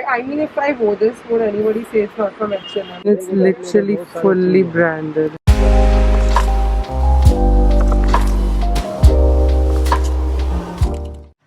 I mean, if I wore this, would anybody say it's not from H&M? It's literally fully branded.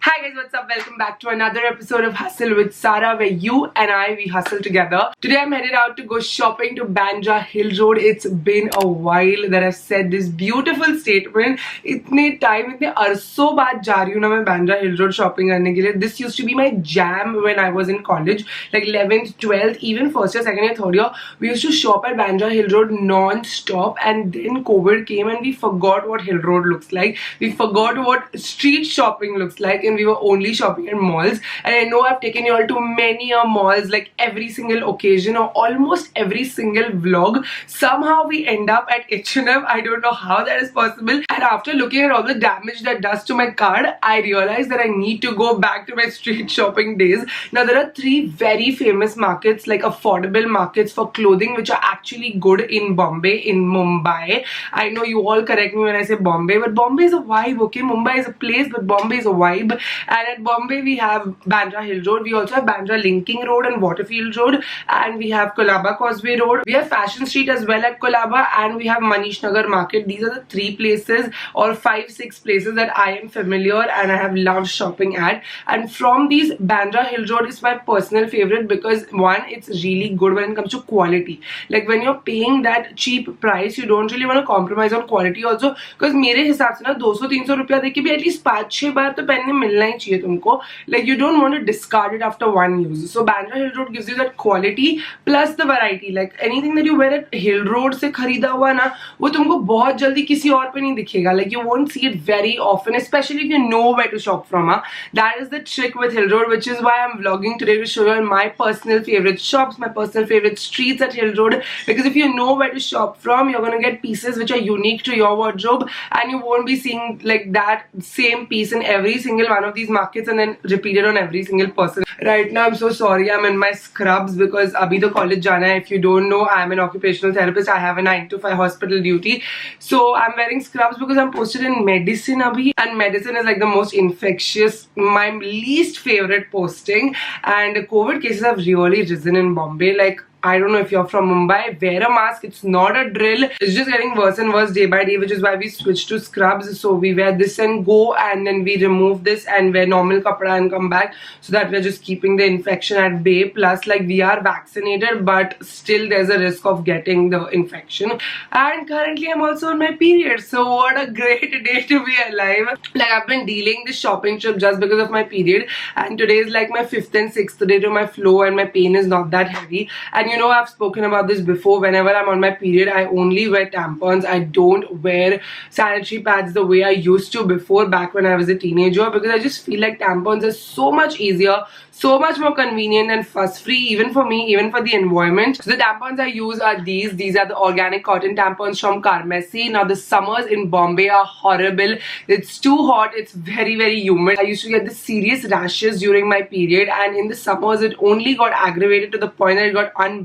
Hi guys, what's up? Welcome back to another episode of Hustle with Sarah, where you and we hustle together. Today I'm headed out to go shopping to Bandra Hill Road. It's been a while that I've said this beautiful statement. इतने time, इतने अरसों बाद जा रही हूँ ना मैं Bandra Hill Road shopping करने के लिए. This used to be my jam when I was in college, like 11th, 12th, even first year, second year, third year. We used to shop at Bandra Hill Road non-stop, and then COVID came and we forgot what Hill Road looks like. We forgot what street shopping looks like, and we were only shopping at malls. And I know I've taken you all to many malls, like every single occasion or almost every single vlog. Somehow we end up at H&M. I don't know how that is possible. And after looking at all the damage that does to my card, I realized that I need to go back to my street shopping days. Now there are three very famous markets, like affordable markets for clothing, which are actually good in Bombay, in Mumbai. I know you all correct me when I say Bombay, but Bombay is a vibe, okay? Mumbai is a place, but Bombay is a vibe. And at Bombay we have Bandra Hill Road, we also have Bandra Linking Road and Waterfield Road, and we have Colaba Causeway Road, we have Fashion Street as well at Colaba, and we have Manish Nagar Market. These are the three places or 5-6 places that I am familiar and I have loved shopping at. And from these, Bandra Hill Road is my personal favorite because one, it's really good when it comes to quality. Like when you're paying that cheap price, you don't really want to compromise on quality also, because मेरे हिसाब से ना 200-300 रुपया देके भी at least 5-6 बार तो पहनने मिलना ही चाहिए तुमको. Like you don't want to discard it after one use. So Bandra Hill Road gives you that quality plus the variety. Like anything that you wear at Hill Road से खरीदा हुआ ना, वो तुमको बहुत जल्दी किसी और पे नहीं दिखेगा. Like you won't see it very often, especially if you know where to shop from. That is the trick with Hill Road, which is why I'm vlogging today, to show you all my personal favorite shops, my personal favorite streets at Hill Road. Because if you know where to shop from, you're gonna get pieces which are unique to your wardrobe, and you won't be seeing like that same piece in every single one of these markets and then repeated on every single person. Right now I'm so sorry, I'm in my scrubs because abhi to college jana hai. If you don't know, I'm an occupational therapist. I have a 9 to 5 hospital duty, so I'm wearing scrubs because I'm posted in medicine abhi, and medicine is like the most infectious, my least favorite posting, and COVID cases have really risen in Bombay. Like I don't know if you're from Mumbai, wear a mask. It's not a drill. It's just getting worse and worse day by day, which is why we switched to scrubs. So we wear this and go, and then we remove this and wear normal kapda and come back, so that we're just keeping the infection at bay. Plus, like, we are vaccinated, but still there's a risk of getting the infection. And currently I'm also on my period. So what a great day to be alive. Like, I've been dealing this shopping trip just because of my period. And today is like my 5th and 6th day to my flow, and my pain is not that heavy. And you know, I've spoken about this before. Whenever I'm on my period, I only wear tampons. I don't wear sanitary pads the way I used to before, back when I was a teenager, because I just feel like tampons are so much easier, so much more convenient and fuss-free, even for me, even for the environment. So the tampons I use are these. These are the organic cotton tampons from Carmesi. Now the summers in Bombay are horrible. It's too hot. It's very, very humid. I used to get the serious rashes during my period, and in the summers it only got aggravated to the point that it got unbearable.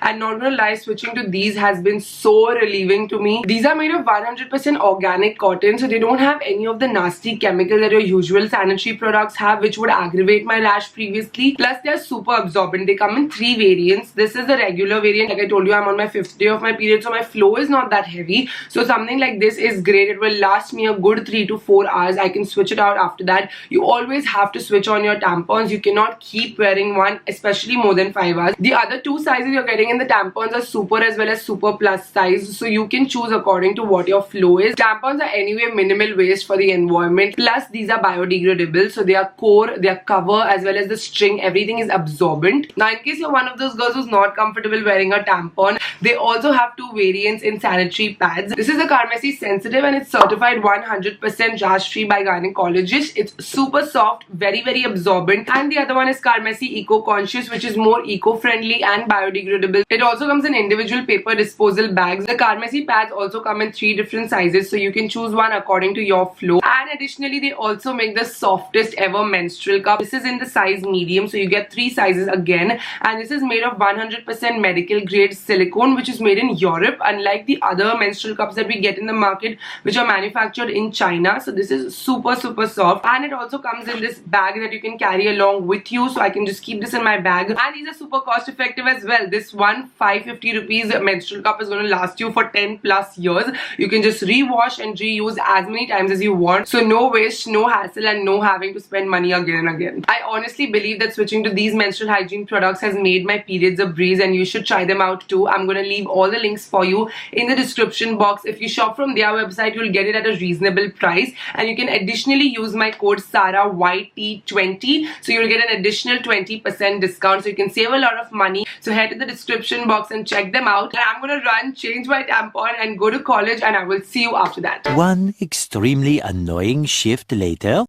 And not gonna lie, switching to these has been so relieving to me. These are made of 100% organic cotton, so they don't have any of the nasty chemicals that your usual sanitary products have, which would aggravate my rash previously. Plus they are super absorbent. They come in 3 variants. This is the regular variant. Like I told you, I'm on my 5th day of my period, so my flow is not that heavy. So something like this is great. It will last me a good 3 to 4 hours. I can switch it out after that. You always have to switch on your tampons. You cannot keep wearing one, especially more than 5 hours. The other 2 sizes you're getting in the tampons are super as well as super plus size, so you can choose according to what your flow is. Tampons are anyway minimal waste for the environment. Plus these are biodegradable, so their core, their cover, as well as the string, everything is absorbent. Now in case you're one of those girls who's not comfortable wearing a tampon, they also have 2 variants in sanitary pads. This is the Carmesi Sensitive, and it's certified 100% rash free by gynecologists. It's super soft, very, very absorbent. And the other one is Carmesi Eco Conscious, which is more eco-friendly and biodegradable. It also comes in individual paper disposal bags. The Carmesi pads also come in 3 different sizes, so you can choose one according to your flow. And additionally, they also make the softest ever menstrual cup. This is in the size medium, so you get 3 sizes again. And this is made of 100% medical grade silicone, which is made in Europe, unlike the other menstrual cups that we get in the market, which are manufactured in China. So this is super soft, and it also comes in this bag that you can carry along with you, so I can just keep this in my bag. And these are super cost effective as well. This one 550 rupees menstrual cup is going to last you for 10 plus years. You can just rewash and reuse as many times as you want, so no waste, no hassle, and no having to spend money again and again. I honestly believe that switching to these menstrual hygiene products has made my periods a breeze, and you should try them out too. I'm going to leave all the links for you in the description box. If you shop from their website, you'll get it at a reasonable price, and you can additionally use my code SARAYT20, so you'll get an additional 20% discount, so you can save a lot of money. So head to the description box and check them out. And I'm going to run, change my tampon, and go to college, and I will see you after that. One extremely annoying shift later.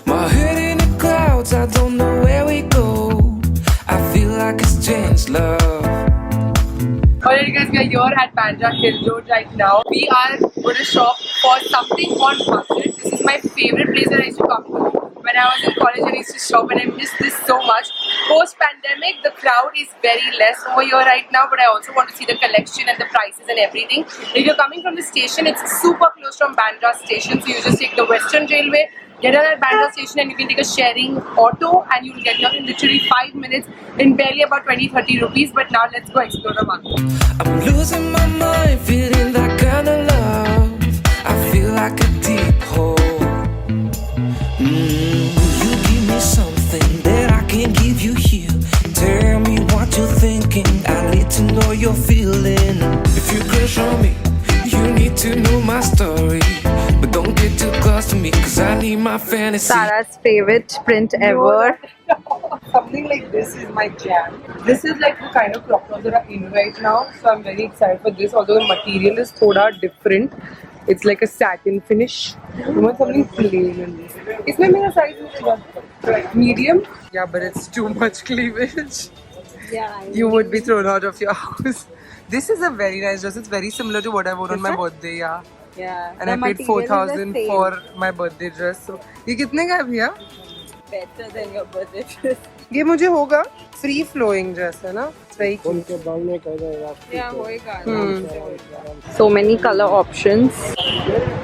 My head in the clouds, I don't know where we go. I feel like it's changed, love. Alright guys, we are here at Bandra Hill Road right now. We are going to shop for something called Mustard. This is my favorite place that I used to come to. When I was in college, I used to shop, and I miss this so much. Post-pandemic, the crowd is very less over here right now, but I also want to see the collection and the prices and everything. If you're coming from the station, it's super close from Bandra station, so you just take the Western Railway, get on at Bandra station, and you can take a sharing auto, and you'll get here in literally 5 minutes in barely about 20-30 rupees. But now let's go explore the market. I'm losing my mind, feeling that kind of love. I feel like a deep hole. You give me something that I can't give you here. Tell me what you're thinking, I need to know you're feeling. If you crush on me, you need to know my story. But don't get too close to me, cause I need my fantasy. Sarah's favorite print ever. Something like this is my jam. This is like the kind of crop tops that are in right now, so I'm very excited for this. Although the material is thoda different, it's like a satin finish. You want something plain in this. Isme mera size medium. Yeah, but it's too much cleavage. Yeah, You would be thrown out of your house. This is a very nice dress. It's very similar to what I wore on my birthday. Yeah. Yeah. And I paid 4,000 for my birthday dress. So, ये कितने का है भैया? Better than your birthday dress. ये मुझे होगा free flowing dress है ना? Very cute. Yeah, hoega. So many color options.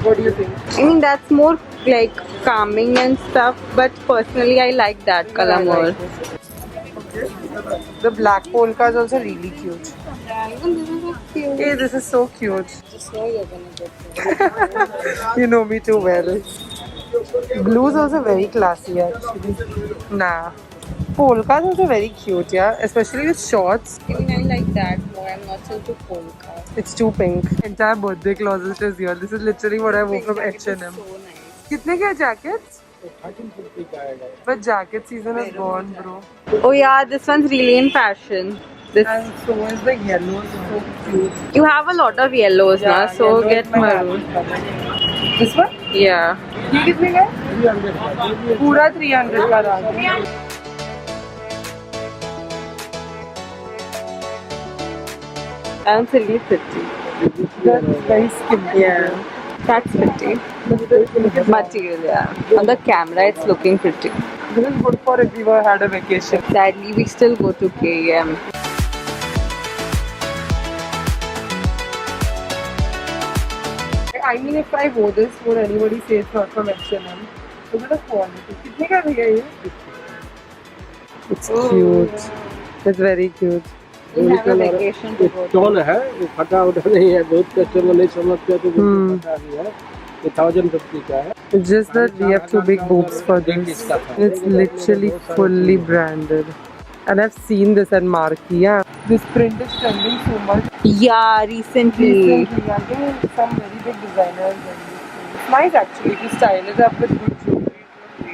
What do you think? I mean, that's more like calming and stuff, but personally I like that color more. Okay. The black polka is also really cute. Even this is cute. Hey, this is so cute. Just know you're gonna get You know me too well. Blue is also very classy actually. Nah. Polka is also very cute, yeah. Especially with shorts. I mean, I like that more. I'm not into polka. It's too pink. Entire birthday closet is here. This is literally what I wore from H&M. So nice. Kitne ke jackets? But jacket season is gone, bro. Oh yeah, this one's really in fashion. This And so is the yellow, so cute. you have a lot of yellows now, so yellow get is my maroon. happy color. This one? Yeah. ये कितने का है? पूरा 300 का रहा है. That's really pretty. That's very skimpy. Yeah. That's pretty. Material, yeah. On the camera, it's looking pretty. This is good for if we were had a vacation. Sadly, we still go to KM. I mean, if I wore this, would anybody say it's not from H&M? Look at the quality. कितने का भैया ये? It's cute. It's very cute. We have a vacation to go to. Tone है वो फटा उठा नहीं है बहुत कस्टमर नहीं समझते तो फटा ही है ये 1050 का है. It's just that we have too big boobs for this. It's literally fully branded. And I've seen this at Marquee. Yeah. This print is trending so much. Yeah, recently. I think some very big designers and it's nice actually to style it up with good jewelry.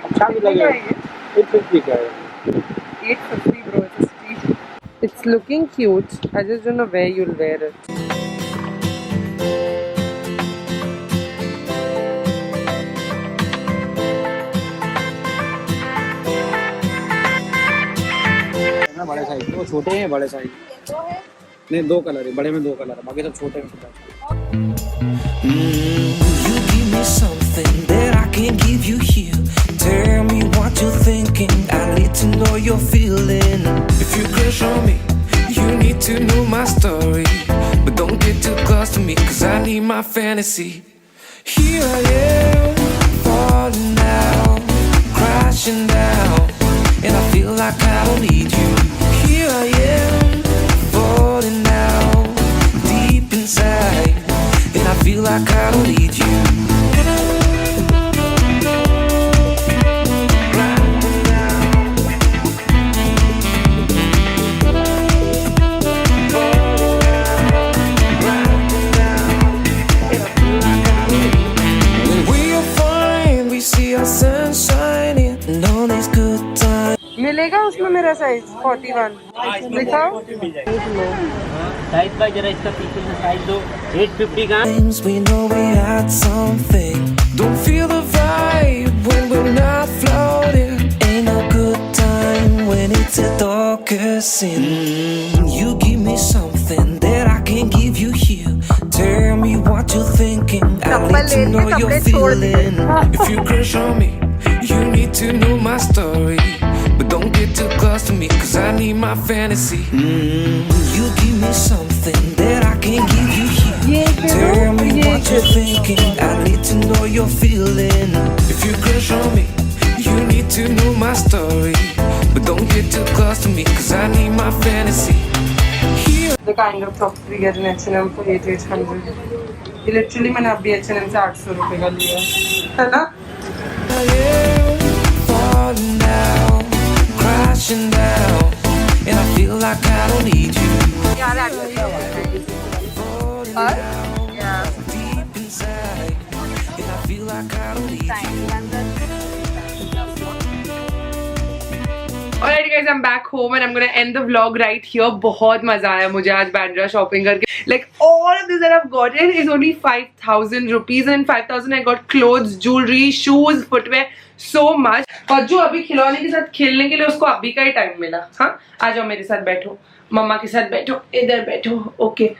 अच्छा भी लगेगा. 850 का है. 850 bro, it's a steal. It's looking cute. I just don't know where you'll wear it. बड़े size वो छोटे हैं बड़े साइज नहीं 2 कलर है बड़े में 2 कलर है बाकी सब छोटे हैं. You give me something that I can't give you here. Tell me what you're thinking. I need to know you're feeling. If you crush on me, you need to know my story. But don't get too close to me, cause I need my fantasy. Here I am, falling down, crashing down, and I feel like I don't need you. Here I am, falling down, deep inside, and I feel like I don't need you. मिलेगा उसमें मेरा size 41 दिखाओ size का जरा इसका पीछे से size दो 850 का We know we had something. Don't feel the vibe when we're not floating. Ain't no good time when it's the darkest sin. You give me something that I can't give you here. Tell me what you're thinking. I need to know you're feeling. If you crush on me, you need to know my story. But don't get too close to me, cause I need my fantasy. You give me something that I can't give you here. Tell me what you're thinking. I need to know you're feeling. If you crush on me, you need to know my story. But don't get too close to me, cause I need my fantasy. Here. The kind of top we get in H&M for 800. Literally मैंने अभी H&M से 800 रुपए का लिया है ना? I am falling down, crashing down, and I feel like I don't need you. Falling down, deep inside, and I feel like I don't need you. Alright guys, I'm back home and I'm gonna end the vlog right here. बहुत मजा आया मुझे आज Bandra shopping करके. Like all of this that I've gotten is only 5,000 rupees, and in 5,000 I got clothes, jewelry, shoes, footwear, so much. और जो अभी खिलौने के साथ खेलने के लिए उसको अभी का ही टाइम मिला. हाँ, आ जाओ मेरे साथ बैठो, मम्मा के साथ बैठो, इधर बैठो. Okay.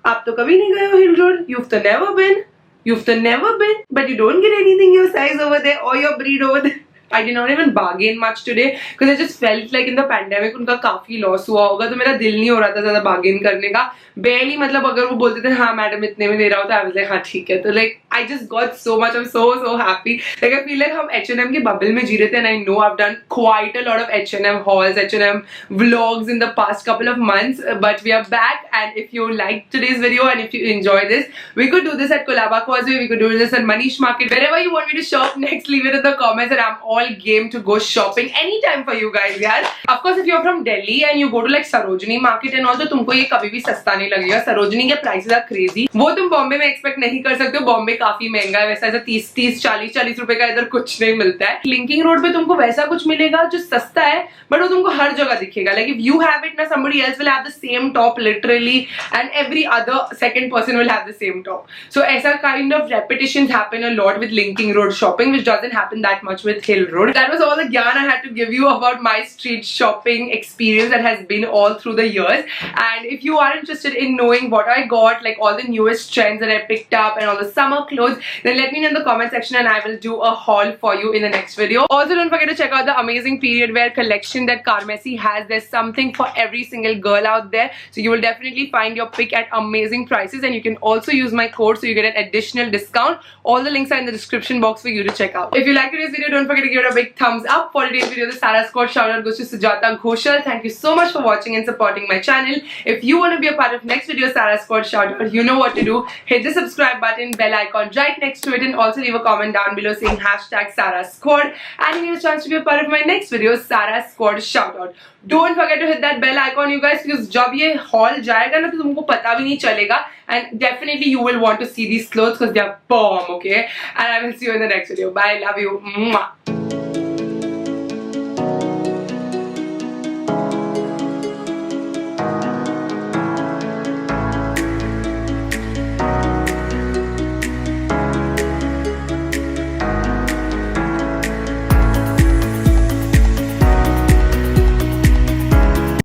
आप तो कभी नहीं गए हो हिल road. You've to never been. You've to never been. But you don't get anything your size over there or your breed over there. I did not even bargain much today because I just felt like in the pandemic उनका काफी loss हुआ होगा, तो मेरा दिल नहीं हो रहा था ज्यादा बार्गेन करने का. barely मतलब अगर वो बोलते थे हाँ मैडम इतने में दे रहा होता, I was like हाँ ठीक है. तो like I just got so much, I'm so happy. Like I feel like हम H&M के bubble में जी रहे थे, and I know I've done quite a lot of H&M hauls, H&M vlogs in the past couple of months, but we are back. And if you like today's video and if you enjoy this, we could do this at Colaba Causeway, we could do this at Manish Market, wherever you want me to shop next. Leave it in the comments and I'm all game to go shopping anytime for you guys, yaar. Of course, if you're from Delhi and you go to like Sarojini Market and all, तो तुमको ये कभी भी सस्ता नहीं लगेगा. Sarojini के prices are crazy. वो तुम बॉम्बे में expect नहीं कर सकते हो. बॉम्बे काफी महंगा है, वैसा ऐसा 30-40 रुपए का इधर कुछ नहीं मिलता है. लिंकिंग रोड पे तुमको वैसा कुछ मिलेगा जो सस्ता है, बट वो तुमको हर जगह दिखेगा. Like if you have it, ना somebody else will have the same top literally, and every other second person will have the same top. So ऐसा kind of repetitions happen a lot with linking road shopping, which doesn't happen that much with Hill Road. That was all the gyan I had to give you about my street shopping experience that has been all through the years. And if you are interested in knowing what I got, like all the newest trends that I picked up and all the summer clothes, then let me know in the comment section and I will do a haul for you in the next video. Also, don't forget to check out the amazing period wear collection that Carmesi has. There's something for every single girl out there, so you will definitely find your pick at amazing prices, and you can also use my code so you get an additional discount. All the links are in the description box for you to check out. If you liked today's video, don't forget to give it a big thumbs up. For today's video, the Sarah Squad shout out goes to Sujata Ghoshal. Thank you so much for watching and supporting my channel. If you want to be a part of next video Sarah Squad shout out, you know what to do. Hit the subscribe button, bell icon right next to it, and also leave a comment down below saying hashtag Sarah Squad, and you get a chance to be a part of my next video Sarah Squad shout out. Don't forget to hit that bell icon, you guys, because जब ये haul जाएगा ना तो तुमको पता भी नहीं चलेगा, and definitely you will want to see these clothes because they are bomb, okay? And I will see you in the next video. Bye, love you. Mwah.